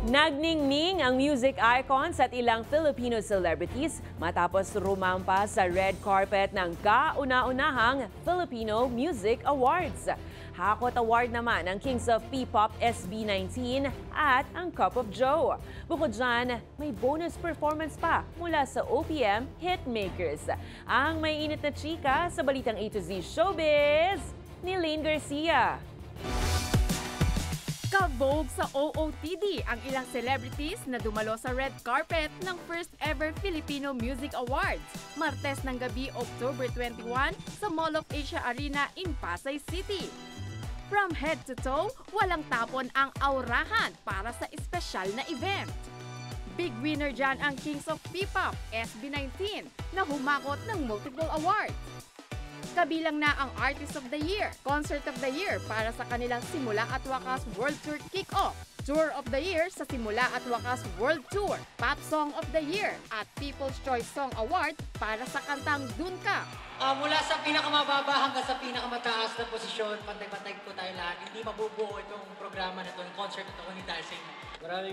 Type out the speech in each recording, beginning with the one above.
Nagningning ang music icons at ilang Filipino celebrities matapos rumampa sa red carpet ng kauna-unahang Filipino Music Awards. Hakot Award naman ang Kings of P-Pop SB19 at ang Cup of Joe. Bukod dyan, may bonus performance pa mula sa OPM Hitmakers. Ang may init na chika sa balitang A to Z Showbiz ni Lane Garcia. Kabog sa OOTD ang ilang celebrities na dumalo sa red carpet ng first ever Filipino Music Awards, Martes ng gabi, October 21 sa Mall of Asia Arena in Pasay City. From head to toe, walang tapon ang aurahan para sa espesyal na event. Big winner dyan ang Kings of P-Pop SB19 na humakot ng multiple awards. Kabilang na ang Artist of the Year, Concert of the Year para sa kanilang Simula at Wakas World Tour Kick-Off, Tour of the Year sa Simula at Wakas World Tour, Pop Song of the Year at People's Choice Song Award para sa kantang Dun Ka. Mula sa pinakamababa hanggang sa pinakamataas na posisyon, pantay-pantay po tayo lahat. Hindi mabubuo itong programa na ito, yung concert na ito kung hindi dahil sa inyo.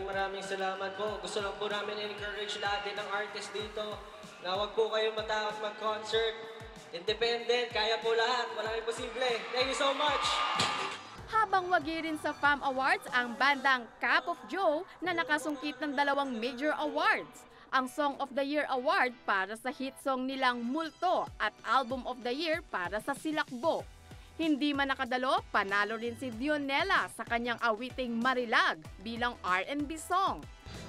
Maraming salamat po. Gusto lang po namin encourage lahat din ng artist dito na huwag po kayong matakot mag-concert. Independent, kaya po lahat. Walang imposible. Thank you so much! Habang wagi rin sa FAM Awards ang bandang Cup of Joe na nakasungkit ng 2 major awards. Ang Song of the Year Award para sa hit song nilang Multo at Album of the Year para sa Silakbo. Hindi man nakadalo, panalo rin si Dionela sa kanyang awiting Marilag bilang R&B song.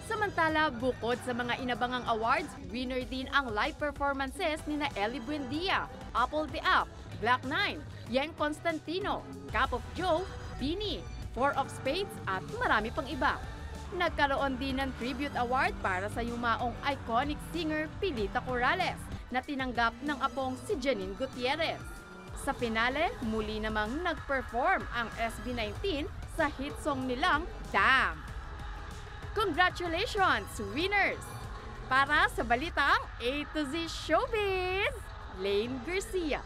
Samantala, bukod sa mga inabangang awards, winner din ang live performances ni na Ellie Buendia, Apple the App, Black 9, Yang Constantino, Cup of Joe, Bini, Four of Spades at marami pang iba. Nagkaroon din ng tribute award para sa yumaong iconic singer Pilita Corrales na tinanggap ng apong si Janine Gutierrez. Sa finale, muli namang nag-perform ang SB19 sa hit song nilang Damn! Congratulations, winners! Para sa balitang A to Z Showbiz, Lane Garcia.